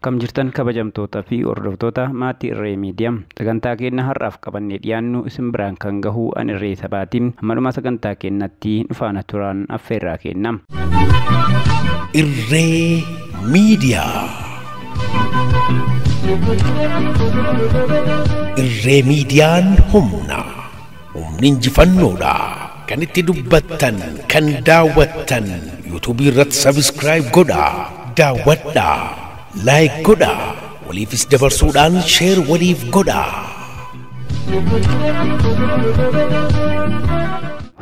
Akkam jirtan kabajamtoota fi hordoftoota maatii Irree Miidiyaa. Sagantaa keenya har'aaf qabannee dhiyaannu isin biraan kan gahu an Irree Sabaatiin ammaluma sagantaa keenyatti dhufaana turan affeerraa kenna. Irree Miidiyaa. Irree Miidiyaan humna injifannoodha. Kan itti dubbattan, kan daawwattan, YouTube irratti subscribe godha, daawwadha. Like godha, waliifis dabarsuudhaan share waliif godha.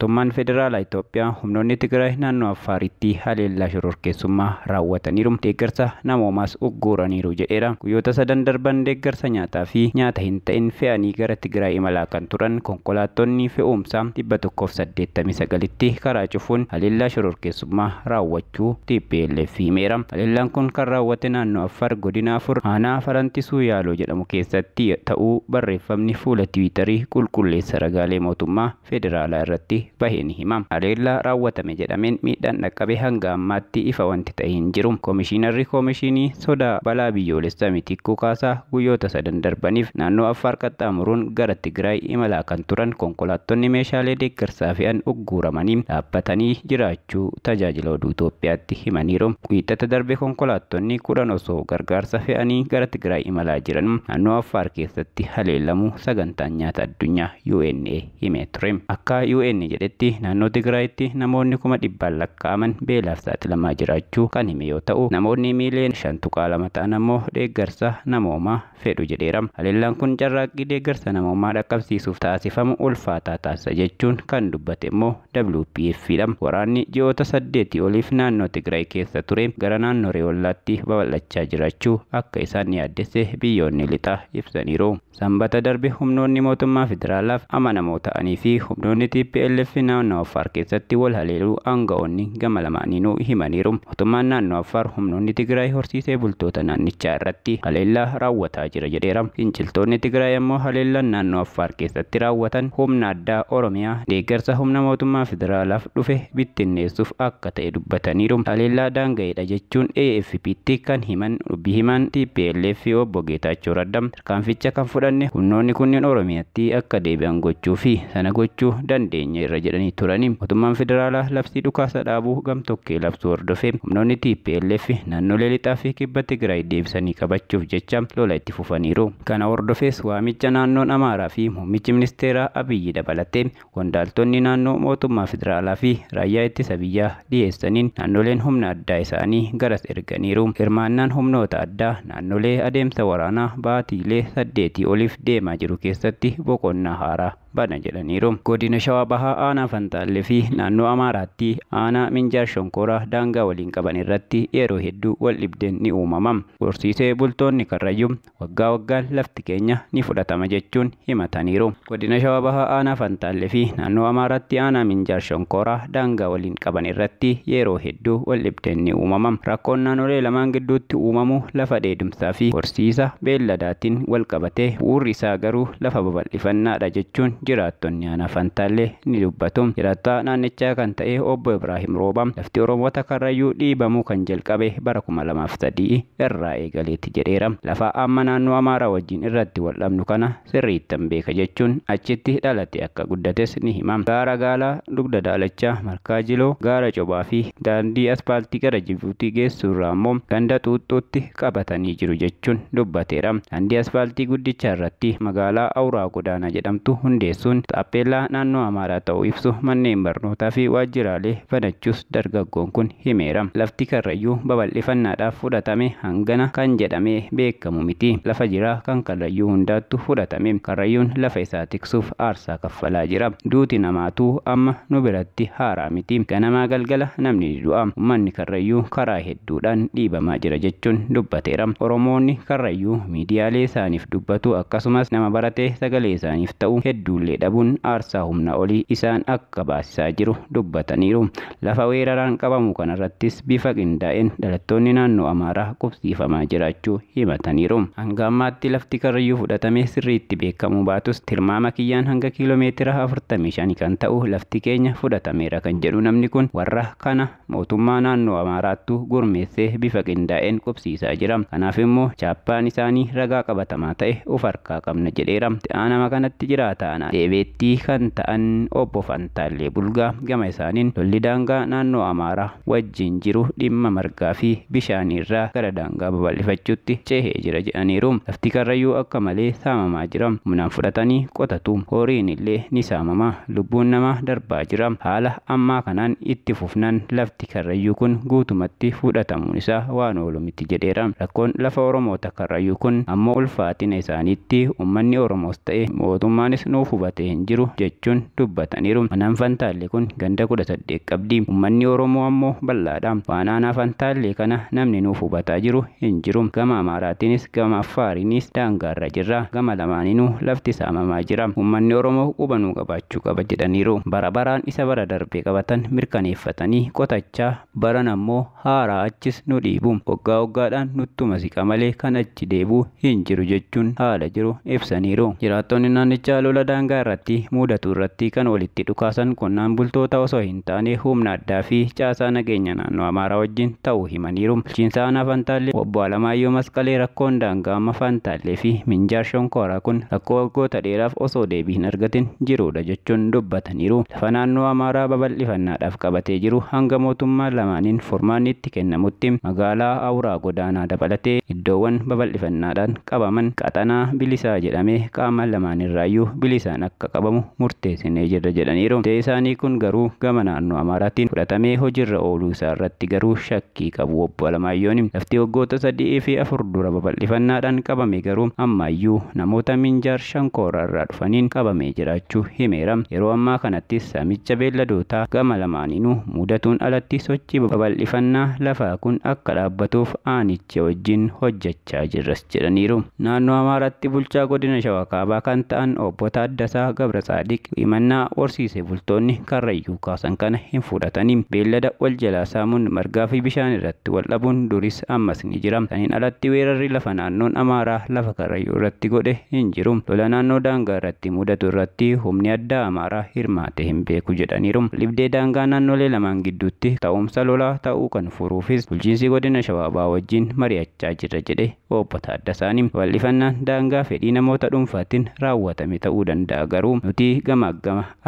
Mootummaan Federaalaa Itoophiyaa humnoonni Tigraay naannoo Affaaritti haleellaa shororkeessummaa raawwataniiru. Deeggarsa namoomaas ugguuraniiru jedheera. Guyyoota sadan darban deeggarsa nyaataa fi nyaata hin ta'in fe'anii gara Tigraay imalaa kan turan konkolaattonni fe'umsaa 189tti karaa cufuun haleellaa shororkeessummaa raawwachuu TPLF himeera. Haleellaan kun kan raawwate naannoo Affaar godina Afur aanaa Farantisuu Yaaloo jedhamu keessatti ta'uu barreeffamni fuula Tiwiitarii qulqulleessa ragaalee mootummaa Federaalaa irratti baheen hima. Haleellaa raawwatame jedhameen miidhaan dhaqqabe hanga ammaatti ifa wanti ta'e hin jiru. Komishinarri komishinii sodaa balaa biyyoolessaa Mitikkuu Kaasaa guyyoota sadan darbaniif naannoo Affaar qaxxaamuruun gara Tigraay imalaa kan turan konkolaattonni meeshaalee deeggarsaa fe'an ugguuramanii dhaabbatanii jiraachuu tajaajila oduu Itoophiyaatti himaniiru. Wiixata darbe konkolaattonni 10 osoo gargaarsa fe'anii gara Tigraay imalaa jiran naannoo Affaar keessatti haleellamu sagantaan nyaata addunyaa UNA himee ture. Akka UN jedhetti naannoo Tigraayitti namoonni 100,000 lakkaa'aman beelaaf saaxilamaa jiraachuu kan hime yoo ta'u namoonni miiliyoona 5.2 ta'an ammoo deeggarsa namoomaa fedhu jedheera. Haleellaan kun carraaqqii deeggarsa namoomaa dhaqqabsiisuuf taasifamu ulfaataa taasisa jechuun kan dubbate immoo WPF'dha. Waraanni ji'oota 8 oliif naannoo Tigraay keessa ture gara naannoo Reewollaatti babal'achaa jiraachuu akka isaan yaaddesse biyyoonni lixaa ibsaniiru. Sanbata darbe humnoonni mootummaa federaalaaf amanamoo ta'anii fi humnoonni TPLF naannoo Affaar keessatti wal haleeluu aanga'oonni gama lamaaniinuu himaniiru. Mootummaan naannoo Affaar humnoonni Tigraay horsiisee bultoota naannichaa irratti haleellaa raawwataa jira jedheera. Finciltoonni Tigraay ammoo haleellaan naannoo Affaar keessatti raawwatan humna addaa Oromiyaa deeggarsa humna mootummaa federaalaaf dhufe bittinneessuuf akka ta'e dubbataniiru. Haleellaa daanga'eedha jechuun AFP'tti kan himan dubbii himan TPLF obbo Geetaachoo Raddaa tarkaanficha kan fudhanne humnoonni kunneen Oromiyaatti akka deebi'an gochuu fi sana gochuu dandeenya irra jedhanii turani. Mootummaan federaalaa labsii dhukaasa dhaabuu gamtokkee labsuu hordofee humnoonni TPLF naannolee lixaa fi kibba Tigraay deebisanii qabachuuf jecha lola itti fufaniiru. Kana hordofees waamicha naannoon Amaaraa fi muummichi ministeeraa Abiyyi dabalatee qondaaltonni naannoo mootummaa federaalaa fi raayyaa ittisa biyyaa dhiyeessaniin naannoleen humna addaa isaanii garas erganiiru. Hirmaannaan humnoota addaa naannolee adeemsa waraanaa baatiilee 8 oliif deemaa jiru keessatti boqonnaa haaraa bana jedhaniiru. Godina Shawaa Bahaa aanaa Fantaallee fi naannoo Amaaraatti aanaa Minjaar Shonkoraa daangaa waliin qaban irratti yeroo hedduu wal dhibdeen ni uumama. Horsiisee bultoonni Karrayyuu waggaa waggaan lafti keenya ni fudhatama jechuun himataniiru. Godina Shawaa Bahaa aanaa Fantaallee fi naannoo Amaaraatti aanaa Minjaar Shonkoraa daangaa waliin qaban irratti yeroo hedduu wal dhibdeen ni uumama. Rakkoon naannolee lamaan gidduutti uumamu lafa dheedumsaa fi horsiisa beelladaatiin wal qabatee bu'uurri isaa garuu lafa babal'ifannaadha jechuun jiraattonni aanaa Fantaallee ni dubbatu. Jiraataa naannichaa kan ta'e obbo Ibraahim Rooba lafti Oromoota Karrayyuu dhiibamuu kan jalqabe bara 2003 irraa eegaleetti jedheera. Lafa amma naannoo Amaaraa wajjin irratti wal dhabnu kana sirriittan beeka jechuun achitti dhalate akka guddates ni hima. Gaara Gaalaa, Dugda Daalachaa, Markaa Jiloo, Gaara Cobaa fi daandii aspaaltii gara Jibuutii geessu irraa immoo ganda Xuuxxuutti qabatanii jiru jechuun dubbateera. Daandii aspaaltii guddicha irratti magaalaa Awuraa Godaanaa jedhamtu hundeessuun taappellaa naannoo Amaaraa ta'uu ibsu manneen barnootaa fi waajjiraalee banachuus dargaggoon kun himeera. Lafti Karrayyuu babal'ifannaadhaaf fudhatame hangana kan jedhamee beekamu miti. Lafa jiraa kan Karrayyuu hundaattu fudhatame. Karrayyuun lafa isaa tiksuuf aarsaa kaffalaa jira. Duuti namaatuu amma nu biratti haaraa miti. Ganamaa galgala namni ni du'a. Uummanni Karrayyuu karaa hedduudhaan dhiibamaa jira jechuun dubbateera. Oromoonni Karrayyuu miidiyaalee isaaniif dubbatu akkasumas nama baratee sagalee isaaniif ta'u hedduu baanullee dhabuun aarsaa humna olii isaan akka baasisaa jiru dubbataniiru. Lafa weeraraan qabamu kanarrattis bifa qindaa'een dhalattoonni naannoo Amaaraa qubsiifamaa jiraachuu himataniiru. Hanga ammaatti lafti Karrayyuu fudhatamee sirriitti beekamuu baatus tilmaama kiyyaan hanga kiiloomeetira 45 kan ta'u lafti keenya fudhatameera kan jedhu namni kun warra kana mootummaa naannoo Amaaraattu gurmeessee bifa qindaa'een qubsiisaa jira. Kanaaf immoo chaappaan isaanii ragaa qabatamaa ta'e of harkaa qabna jedheera. Nama kanatti jiraataan deebeettii kan ta'an obbo Fantaallee Bulgaa gama isaaniin lolli daangaa naannoo Amaaraa wajjin jiru dhimma margaa fi bishaanirraa gara daangaa babal'ifachuutti ceehee jira jedhaniiru. Lafti Karrayyuu akka malee saamamaa jira. Humnaan fudhatanii qotatu. Horiin illee ni saamama. Lubbuun namaa darbaa jira. Haala ammaa kanaan itti fufnaan lafti Karrayyuu kun guutumatti fudhatamuun isaa waan oolu miti jedheera. Rakkoon lafa Oromoota Karrayyuu kun ammoo ulfaatina isaaniitti uummanni Oromoos ta'e mootummaanis nuuf hubatee hin jiru jechuun dubbataniiru. Manaan Fantaallee kun ganda 18 qabdi. Uummanni Oromoo ammoo bal'aadha. Waan aanaa Fantaallee kana namni nuuf hubataa jiru hin jiru. Gama Amaaraatiinis gama Affaariinis daangaarra jirra. Gama lamaaninuu lafti saamamaa jira. Uummanni Oromoo qubanuu qabaachuu qaba jedhaniiru. Bara baraan isa bara darbee qabatan mirkaneeffatanii qotachaa baran ammoo haaraa achis nu dhiibu. Waggaa waggaadhaan nuttuma siqa malee kan achi deebi'u hin jiru jechuun haala jiru ibsaniiru. Jiraattonni naannichaa lola daangaa irratti mudatu irratti kan walitti dhukaasan qonnaan bultoota osoo hin taane humna addaa fi caasaa nageenya naannoo Amaaraa wajjin ta'uu himaniiru. Bulchiinsa aanaa Fantaallee obbo Alamaayyoo Masqalee rakkoon daangaa amma Fantaallee fi Minjaar Shonkooraa kun rakkoo waggoota dheeraaf osoo deebii hin argatin jirudha jechuun dubbataniiru. Lafa naannoo Amaaraa babal'ifannaadhaaf qabatee jiru hanga mootummaa lamaaniin furmaanni itti kennamutti magaalaa Awuraa Godaanaa dabalatee iddoowwan babal'ifannaadhaan qabaman qaxanaa bilisaa jedhamee qaama lamaanirraayyuu bilisaan akka qabamu murteessinee jirra jedhaniiru. Ta'ee isaanii kun garuu gama naannoo Amaaraatiin fudhatamee hojiirra ooluu isaa irratti garuu shakkii qabu obbo Alamaayyoon. Lafti waggoota 3 fi 4 dura babal'ifannaadhaan qabame garuu ammayyuu namoota Minjaar Shonkooraa irraa dhufaniin qabamee jiraachuu himeera. Yeroo ammaa kanatti saamicha beelladootaa gama lamaaninuu mudatuun alatti sochii babal'ifannaa lafaa kun akka dhaabbatuuf aanicha wajjin hojjechaa jirras jedhaniiru. Naannoo Amaaraatti bulchaa godina Shawaa Kaabaa kan ta'an obbo Taaddasaa Gabra Saadiq himannaa horsiisee bultoonni Karrayyuu kaasan kana hin fudhatanii. Beellada wal jalaa saamuun margaa fi bishaan irratti wal dhabuun duris ammas ni jira. Saniin alatti weerarri lafa naannoon Amaaraa lafa Karrayyuu irratti godhe hin jiru. Lola naannoo daangaa irratti mudatu irratti humni addaa Amaaraa hirmaate hin beeku jedhaniiru. Libdee daangaa naannolee lamaan gidduutti ta'umsa lolaa ta'uu kan furuufis bulchiinsi godina Shawaabaa wajjin mari'achaa jira jedhe obbo Taaddasaani. Babal'ifannaan daangaa fedhii namoota dhuunfaatiin raawwatame ta'uu danda'a garuu nuti gama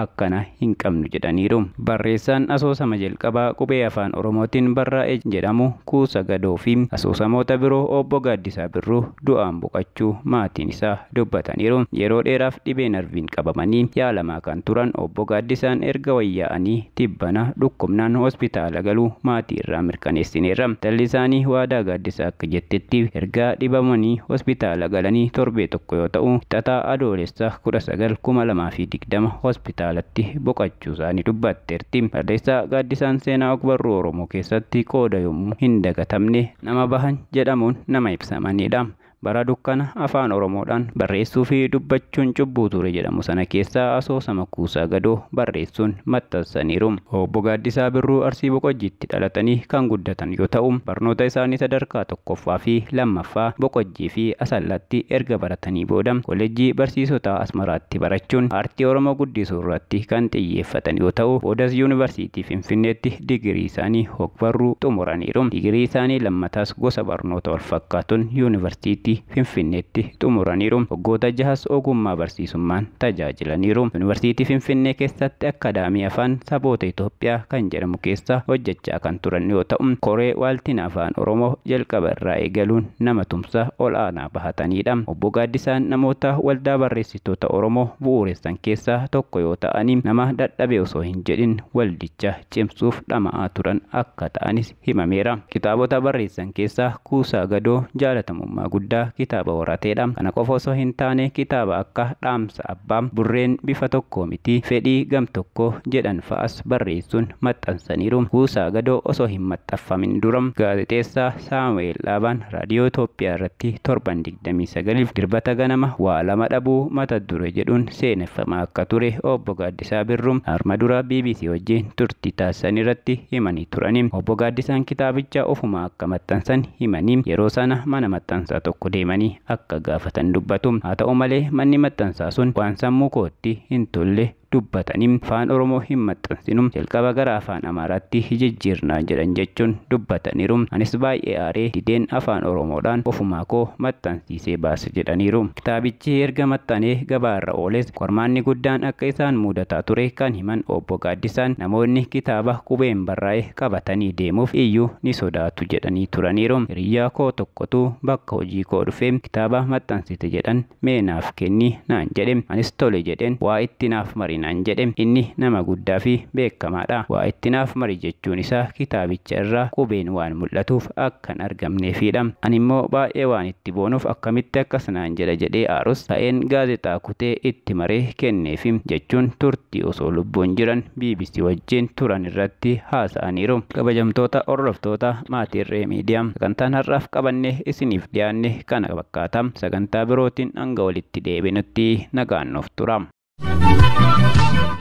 akkana hin qabnu jedhaniiru. Barreessaan asoosama jalqabaa qubee afaan Oromootiin barraa'e jedhamu Kuusa Gadoo fi asoosamoota biroo obbo Gaaddisaa Birruu du'aan boqachuu maatiin isaa dubbataniiru. Yeroo dheeraaf dhibee narviin qabamanii yaalamaa kan turan obbo Gaaddisaan erga wayyaa'anii tibbana dhukkubnaan hospitaala galuu maatii irraa mirkaneessineerra. Talli isaanii waadaa Gaaddisaa akka jettetti erga dhibamanii hospitaala galanii torbee tokko yoo ta'u xataa adoolessa 19 2020 hospitaalatti boqachuu isaanii dubbatteerti. Barreessaa Gaaddisaan seenaa ogbarruu Oromoo keessatti qooda yommuu hin dagatamne nama bahan jedhamuun nama ibsamanidha. Bara dukkana afaan Oromoodhaan barreessuu fi dubbachuun cubbuu ture jedhamu sana keessaa asoosama Kuusaa Gadoo barreessuun maxxansaniiru. Obbo Gaaddisaa Birruu Arsii Boqojjiitti dhalatanii kan guddatan yoo ta'u barnoota isaanii sadarkaa 1ffaa fi 2ffaa Boqojjii fi Asallaatti erga baratanii booda kolleejjii barsiisotaa Asmaraatti barachuun aartii Oromoo guddisuu irratti kan xiyyeeffatan yoo ta'u boodas yuunivarsiitii Finfinneetti digirii isaanii ogbarruu xumuraniiru. Digirii isaanii lammataas gosa barnoota wal fakkaatuun yuunivarsiitii Finfinneetti xumuraniiru. Waggoota 6 ogummaa barsiisummaan tajaajilaniiru. Yuunivarsiitii Finfinnee keessatti Akaadaamii Afaan Saboota Itoophiyaa kan jedhamu keessa hojjechaa kan turan yoo ta'u koree waaltina afaan Oromoo jalqaba irraa eegaluun nama tumsa ol'aanaa bahatanidha. Obbo Gaaddisaan namoota waldaa barreessitoota Oromoo bu'uureessan keessaa tokko yoo ta'anii nama dadhabee osoo hin jedhin waldicha cimsuuf dhama'aa turan akka ta'anis himameera. Kitaabota barreessan keessaa Kuusaa Gadoo jaalatamummaa guddaa irraa kitaaba horateedha. Kana qofa osoo hin taane kitaaba akka dhaamsa abbaa, burreen bifa tokko miti, fedhii gam tokko jedhan fa'as barreessuun maxxansaniiru. Kuusaa gadoo osoo hin maxxanfamin dura gaazexeessaa Saamu'eel Dhaabaan raadiyoo Itoophiyaa irratti torban 29 dirbata ganama waa lama dhabuu mata dure jedhuun seeneffamaa akka ture obbo Gaaddisaa Birruu harma dura BBC wajjin turtii taasisan irratti himanii turani. Obbo Gaaddisaan kitaabicha ofuma akka maxxansan himanii yeroo sana mana maxxansaa tokko deemanii akka gaafatan dubbatu. Haa ta'u malee manni maxxansaa sun waan sammuu kootti hin tolle dubbatanii afaan Oromoo hin maxxansinu, jalqaba gara afaan Amaaraatti jijjiirnaa jedhan jechuun dubbataniiru. Anis baay'ee aaree dideen afaan Oromoodhaan ofumaa koo maxxansiisee baase jedhaniiru. Kitaabichi erga maxxanee gabaarra ooles qormaanni guddaan akka isaan mudataa ture kan himan obbo Gaaddisaan namoonni kitaaba qubeen barraa'e qabatanii deemuuf iyyuu ni sodaatu jedhanii turaniiru. Hiriyyaa koo tokkotu bakka hojii koo dhufee kitaaba maxxansite jedhan mee naaf kenni naan jedhe. Anis tole jedheen waa itti naaf marina jedhe. Inni nama guddaa fi beekamaadha. Waa itti naaf mari jechuun isaa kitaabicha irraa qubeen waan mul'atuuf akkan argamneefidha. Ani immoo baay'ee waan itti boonuuf akkamitti akkas naan jedha jedhee aarus ta'een gaazexaa kutee itti maree kenneef jechuun turtii osoo lubbuun jiran BBC wajjin turan irratti haasa'aniiru. Kabajamtoota hordoftoota maatii Irree Miidiyaa, sagantaan har'aaf qabannee isiniif dhiyaanne kana fakkaata. Sagantaa birootiin hanga walitti deebinutti nagaan nuuf tura.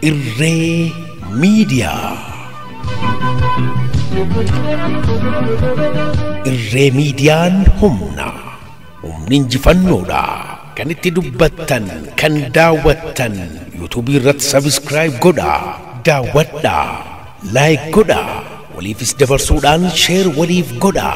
Irree Miidiyaa. Irree Miidiyaan humna injifannoodha. Kan itti dubbattan, kan daawwattan, yuutuubii irratti sabiskiraayib godhaa, daawwadhaa, laayik godhaa, waliifis dabarsuudhaan sheer waliif godhaa.